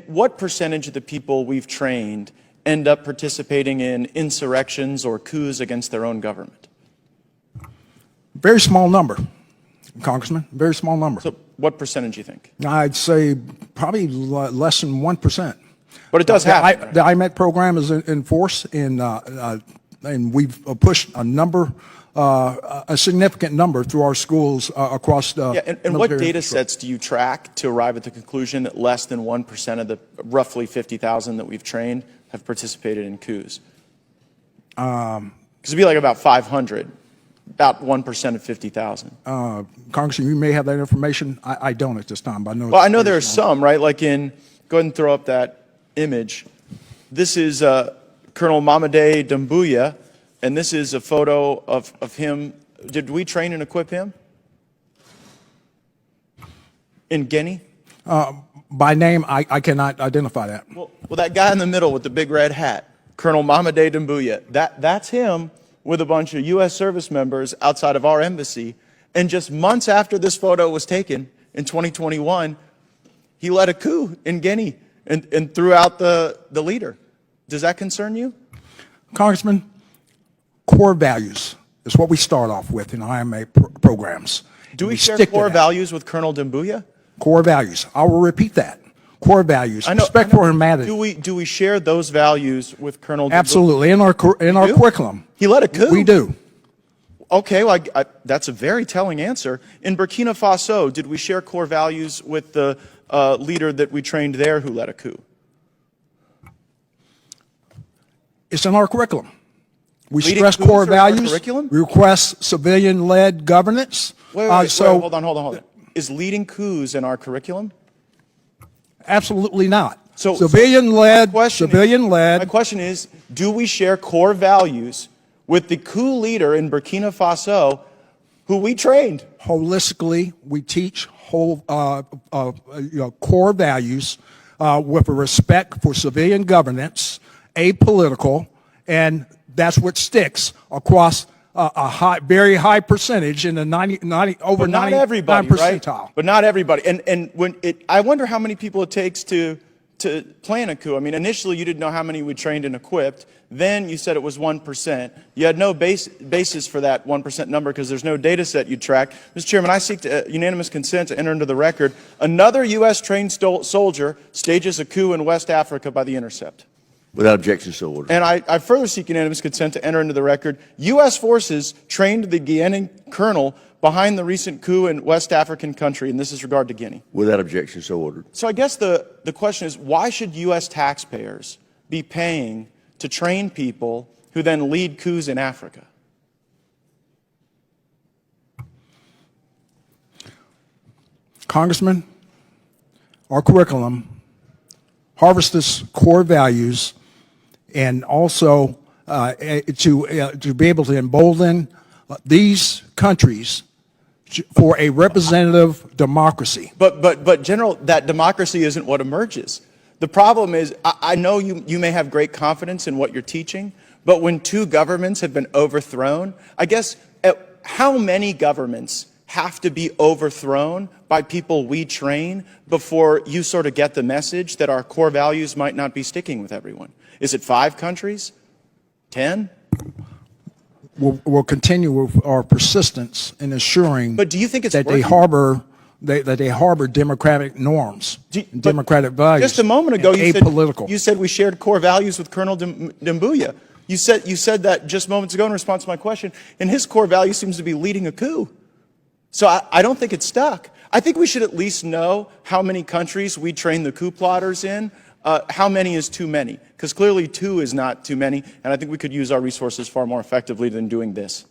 And what percentage of the people we've trained end up participating in insurrections or coups against their own government? Very small number, Congressman, very small number. So what percentage do you think? I'd say probably less than 1%. But it does happen. The IMET program is in force, and we've pushed a significant number through our schools across the and what data sets do you track to arrive at the conclusion that less than 1% of the roughly 50,000 that we've trained have participated in coups? Because it'd be like about 500, about 1% of 50,000. Congressman, you may have that information. I don't at this time, but I know. Well, I know there are some, right? Like go ahead and throw up that image. This is Colonel Mamadou Doumbouya. And this is a photo of him. Did we train and equip him? In Guinea? By name, I cannot identify that. Well, that guy in the middle with the big red hat, Colonel Mamadou Doumbouya, that's him with a bunch of U.S. service members outside of our embassy. And just months after this photo was taken, in 2021, he led a coup in Guinea and threw out the leader. Does that concern you? Congressman, core values is what we start off with in IMA programs. Do we share core values with Colonel Doumbouya? Core values. I will repeat that. Core values. Respect for humanity. Do we share those values with Colonel Doumbouya? Absolutely. In our curriculum. He led a coup? We do. Okay, well, that's a very telling answer. In Burkina Faso, did we share core values with the leader that we trained there who led a coup? It's in our curriculum. We stress core values. We request civilian-led governance. Wait, hold on. Is leading coups in our curriculum? Absolutely not. So civilian-led. My question is, do we share core values with the coup leader in Burkina Faso who we trained? Holistically, we teach core values with a respect for civilian governance, apolitical, and that's what sticks across a very high percentage in the over 99 percentile. Right? But not everybody. And I wonder how many people it takes to plan a coup. I mean, initially you didn't know how many we trained and equipped. Then you said it was 1%. You had no basis for that 1% number because there's no data set you track. Mr. Chairman, I seek unanimous consent to enter into the record another U.S. trained soldier stages a coup in West Africa by the Intercept. Without objection, so ordered. And I further seek unanimous consent to enter into the record U.S. forces trained the Guinean colonel behind the recent coup in West African country, and this is regard to Guinea. Without objection, so ordered. So I guess the question is, why should U.S. taxpayers be paying to train people who then lead coups in Africa? Congressman, our curriculum harvests core values and also to be able to embolden these countries for a representative democracy. But General, that democracy isn't what emerges. The problem is, I know you may have great confidence in what you're teaching, but when two governments have been overthrown, I guess how many governments have to be overthrown by people we train before you sort of get the message that our core values might not be sticking with everyone? Is it 5 countries? 10? We'll continue with our persistence in assuring but do you think it's that they harbor democratic norms, democratic values. Just a moment ago, you said we shared core values with Colonel Doumbouya. You said that just moments ago in response to my question, and his core value seems to be leading a coup. So I don't think it's stuck. I think we should at least know how many countries we train the coup plotters in. How many is too many? Because clearly 2 is not too many, and I think we could use our resources far more effectively than doing this.